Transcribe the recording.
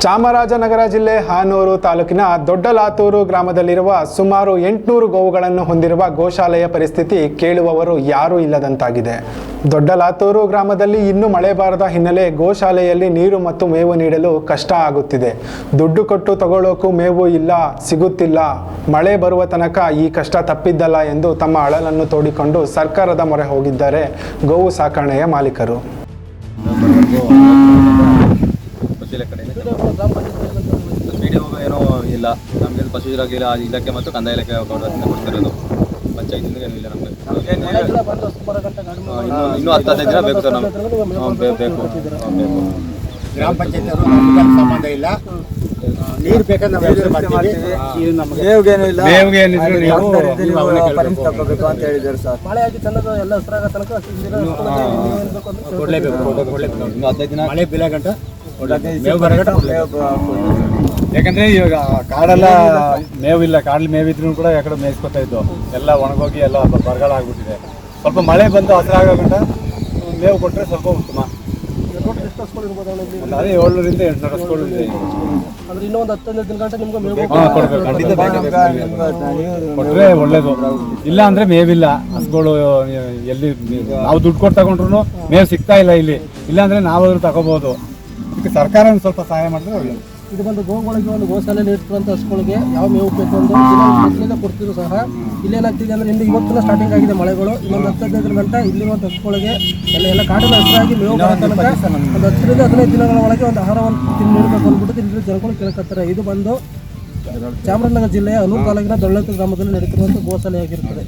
ಚಾಮರಾಜನಗರ ಜಿಲ್ಲೆ ಹಾನೂರು ತಾಲೂಕಿನ ದೊಡ್ಡಲಾತೂರು ಗ್ರಾಮದಲ್ಲಿರುವ ಸುಮಾರು 800 ಗೋವುಗಳನ್ನು ಹೊಂದಿರುವ ಗೋಶಾಲೆಯ ಪರಿಸ್ಥಿತಿ ಕೇಳುವವರು ಯಾರೂ ಇಲ್ಲದಂತಾಗಿದೆ. ದೊಡ್ಡಲಾತೂರು ಗ್ರಾಮದಲ್ಲಿ ಇನ್ನೂ ಮಳೆ ಬಾರದ ಹಿನ್ನೆಲೆ ಗೋಶಾಲೆಯಲ್ಲಿ ನೀರು ಮತ್ತು ಮೇವು ನೀಡಲು ಕಷ್ಟ ಆಗುತ್ತಿದೆ. ದುಡ್ಡು ಕೊಟ್ಟು ತಗೊಳ್ಳೋಕ್ಕೂ ಮೇವು ಇಲ್ಲ, ಸಿಗುತ್ತಿಲ್ಲ. ಮಳೆ ಬರುವ ತನಕ ಈ ಕಷ್ಟ ತಪ್ಪಿದ್ದಲ್ಲ ಎಂದು ತಮ್ಮ ಅಳಲನ್ನು ತೋಡಿಕೊಂಡು ಸರ್ಕಾರದ ಮೊರೆ ಹೋಗಿದ್ದಾರೆ ಗೋವು ಸಾಕಣೆಯ ಮಾಲೀಕರು. ವಿಡಿಯೋ ಏನೋ ಇಲ್ಲ ನಮಗೆ ಪಶು ಇಲಾಖೆ ಮತ್ತು ಕಂದಾಯ ಇಲಾಖೆ ಕೊಡ್ತಿರೋದು ಪಂಚಾಯತಿಂದ ಏನೂ ಇಲ್ಲ ನಮಗೆ. ಇನ್ನೂ 10-15 ದಿನ ಬೇಕು ಸರ್. ನಮಗೆ ಬೇಕು ಗ್ರಾಮ ಪಂಚಾಯತ್ ಸಂಬಂಧ ಇಲ್ಲ, ನೀರು ಬೇಕಂದ್ರೆ ತಗೋಬೇಕು ಅಂತ ಹೇಳಿದ್ದಾರೆ ಸರ್. ಮಳೆ ಆಗಿ ತನಕ ಎಲ್ಲ ಹಸಿರಾಗ ತನಕ ಕೊಡಲೇಬೇಕು. ಇನ್ನೂ 15 ದಿನ ಮಳೆ ಬೆಲೆ ಗಂಟ ಯಾಕಂದ್ರೆ ಇವಾಗ ಕಾಡೆಲ್ಲ ಮೇವಿಲ್ಲ, ಕಾಡಲ್ಲಿ ಮೇವಿದ್ರು ಕೂಡ ಯಾಕಡೆ ಮೇಯಿಸ್ಕೊತಾ ಇದ್ದು ಎಲ್ಲ ಒಣಗೋಗಿ ಎಲ್ಲ ಬರಗಾಲ ಆಗ್ಬಿಟ್ಟಿದೆ. ಸ್ವಲ್ಪ ಮಳೆ ಬಂದು ಹಸಿರಾಗ ಗಂಟ ಮೇವು ಕೊಟ್ಟರೆ ಸ್ವಲ್ಪ ಉತ್ತಮ. ಅದೇ 700ರಿಂದ 800 ಹಸುಗಳು ಇದೆ. ಇನ್ನೂ ಒಂದು 10-15 ದಿನ ಗಂಟೆ ನಿಮ್ಗೆ ಮೇವು ಕೊಟ್ಟರೆ ಒಳ್ಳೇದು. ಇಲ್ಲ ಅಂದ್ರೆ ಮೇವಿಲ್ಲ, ಹಸುಗಳು ಎಲ್ಲಿ ನಾವು ದುಡ್ಡು ಕೊಟ್ಟು ತಗೊಂಡ್ರು ಮೇವು ಸಿಗ್ತಾ ಇಲ್ಲ ಇಲ್ಲಿ. ಇಲ್ಲಾಂದ್ರೆ ನಾವಾದ್ರೂ ತಗೋಬಹುದು. ಇದಕ್ಕೆ ಸರ್ಕಾರ ಸ್ವಲ್ಪ ಸಹಾಯ ಮಾಡಿದ್ರೆ ಒಳ್ಳೇದು. ಇದು ಬಂದು ಗೋಗಳಿಗೆ ಒಂದು ಗೋಶಾಲೆಯಲ್ಲಿ ಇರ್ತಕ್ಕಂಥ ಹಸುಗಳಿಗೆ ಯಾವ ಮೇವು ಬೇಕು ಒಂದು ದಿನ ಕೊಡ್ತಿದ್ರು ಸಹ ಇಲ್ಲೇನಾಗ್ತಿದೆ ಅಂದರೆ ಇಂದು ಇವತ್ತಿನ ಸ್ಟಾರ್ಟಿಂಗ್ ಆಗಿದೆ ಮಳೆಗಳು. ಇನ್ನೊಂದು 10-15 ಗಂಟೆ ಇಲ್ಲಿರುವಂಥ ಹಸುಗಳಿಗೆ ಎಲ್ಲ ಕಾಡಿನ ಹಸಿರಾಗಿ ಮೇವು ತನಕ ಒಂದು 10ರಿಂದ 15 ದಿನಗಳ ಒಳಗೆ ಒಂದು ಆಹಾರವನ್ನು ನೀಡಬೇಕು ಅಂದ್ಬಿಟ್ಟು ಇಲ್ಲಿ ಜನಗಳು ಕೇಳ್ಕೊತಾರೆ. ಇದು ಬಂದು ಚಾಮರಾಜನಗರ ಜಿಲ್ಲೆಯ ಹಾನೂರು ತಾಲೂಕಿನ ದೊಡ್ಡಲಾತೂರು ಗ್ರಾಮದಲ್ಲಿ ನಡೀತಿರುವಂಥ ಗೋಶಾಲೆ ಆಗಿರುತ್ತದೆ.